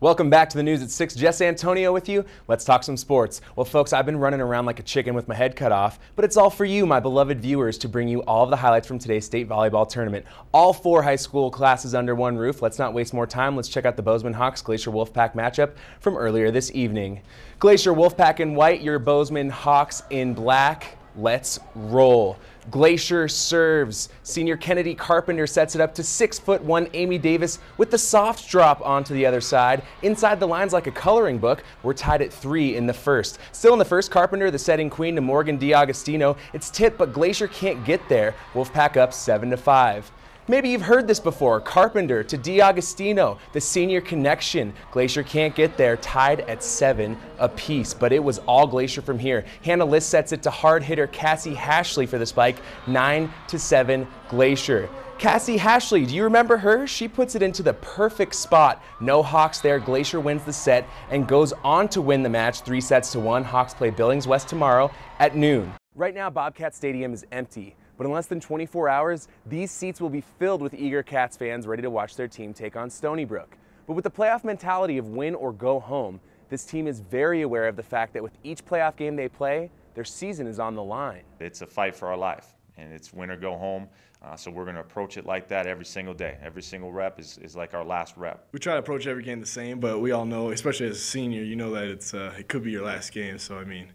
Welcome back to the News at 6. Jess Antonio with you. Let's talk some sports. Well, folks, I've been running around like a chicken with my head cut off, but it's all for you, my beloved viewers, to bring you all of the highlights from today's state volleyball tournament. All 4 high school classes under one roof. Let's not waste more time. Let's check out the Bozeman Hawks Glacier Wolfpack matchup from earlier this evening. Glacier Wolfpack in white, your Bozeman Hawks in black. Let's roll. Glacier serves. Senior Kennedy Carpenter sets it up to 6'1" Amy Davis with the soft drop onto the other side. Inside the lines like a coloring book. We're tied at 3 in the first. Still in the first, Carpenter, the setting queen, to Morgan DiAgostino. It's tipped, but Glacier can't get there. Wolfpack up 7-5. Maybe you've heard this before. Carpenter to DiAgostino, the senior connection. Glacier can't get there, tied at 7 apiece, but it was all Glacier from here. Hannah Liss sets it to hard hitter Cassie Hashley for the spike, 9-7 Glacier. Cassie Hashley, do you remember her? She puts it into the perfect spot. No Hawks there. Glacier wins the set and goes on to win the match 3-1. Hawks play Billings West tomorrow at noon. Right now, Bobcat Stadium is empty. But in less than 24 hours, these seats will be filled with eager Cats fans ready to watch their team take on Stony Brook. But with the playoff mentality of win or go home, this team is very aware of the fact that with each playoff game they play, their season is on the line. It's a fight for our life, and it's win or go home. So we're going to approach it like that every single day. Every single rep is like our last rep. We try to approach every game the same, but we all know, especially as a senior, you know that it could be your last game. So, I mean,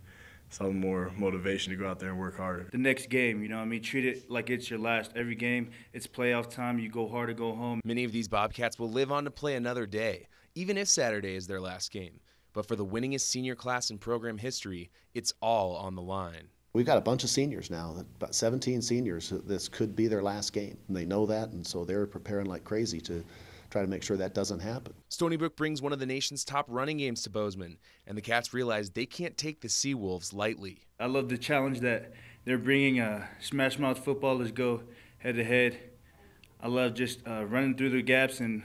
some more motivation to go out there and work harder. The next game, treat it like it's your last. Every game, it's playoff time. You go hard or go home. Many of these Bobcats will live on to play another day, even if Saturday is their last game. But for the winningest senior class in program history, it's all on the line. We've got a bunch of seniors now, about 17 seniors. This could be their last game, and they know that, and so they're preparing like crazy to try to make sure that doesn't happen. Stony Brook brings one of the nation's top running games to Bozeman, and the Cats realize they can't take the Seawolves lightly. I love the challenge that they're bringing. Smash mouth football, let's go head-to-head. I love just running through the gaps and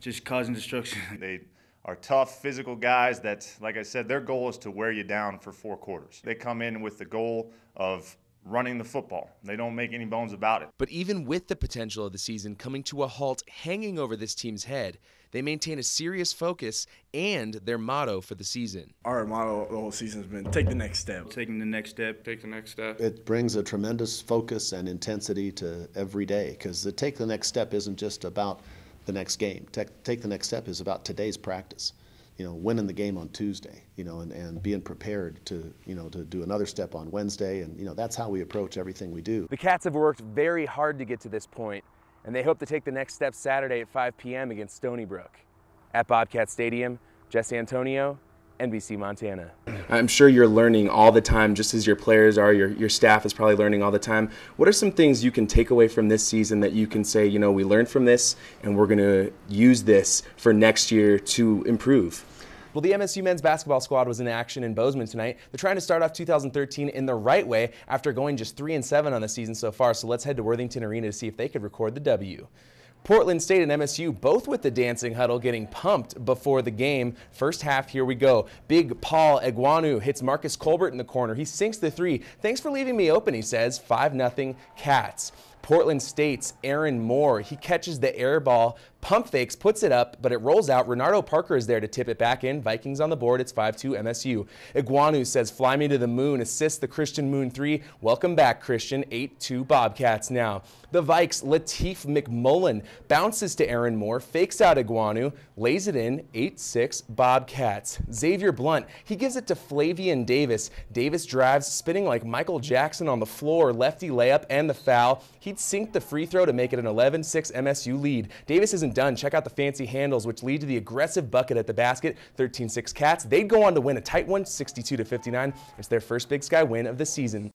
just causing destruction. They are tough, physical guys that, like I said, their goal is to wear you down for 4 quarters. They come in with the goal of running the football. They don't make any bones about it. But even with the potential of the season coming to a halt hanging over this team's head, they maintain a serious focus and their motto for the season. Our motto the whole season has been take the next step. Taking the next step. Take the next step. It brings a tremendous focus and intensity to every day, because the take the next step isn't just about the next game. Take the next step is about today's practice. Winning the game on Tuesday, and being prepared to do another step on Wednesday, and that's how we approach everything we do. The Cats have worked very hard to get to this point, and they hope to take the next step Saturday at 5 p.m. against Stony Brook. At Bobcat Stadium, Jess Antonio, NBC Montana. I'm sure you're learning all the time, just as your players are. Your staff is probably learning all the time. What are some things you can take away from this season that you can say, we learned from this and we're going to use this for next year to improve? Well, the MSU men's basketball squad was in action in Bozeman tonight. They're trying to start off 2013 in the right way after going just 3-7 on the season so far. So let's head to Worthington Arena to see if they could record the W. Portland State and MSU both with the dancing huddle getting pumped before the game. First half, here we go. Big Paul Eguanu hits Marcus Colbert in the corner. He sinks the 3. Thanks for leaving me open, he says. 5-0 Cats. Portland State's Aaron Moore, he catches the air ball, pump fakes, puts it up, but it rolls out. Renardo Parker is there to tip it back in. Vikings on the board. It's 5-2 MSU. Eguanu says, fly me to the moon, assists the Christian Moon 3. Welcome back, Christian. 8-2 Bobcats now. The Vikes' Lateef McMullen bounces to Aaron Moore, fakes out Eguanu, lays it in. 8-6 Bobcats. Xavier Blunt, he gives it to Flavian Davis. Davis drives, spinning like Michael Jackson on the floor. Lefty layup and the foul. He'd sink the free throw to make it an 11-6 MSU lead. Davis isn't done. Check out the fancy handles, which lead to the aggressive bucket at the basket. 13-6 Cats. They'd go on to win a tight one, 62-59. It's their first Big Sky win of the season.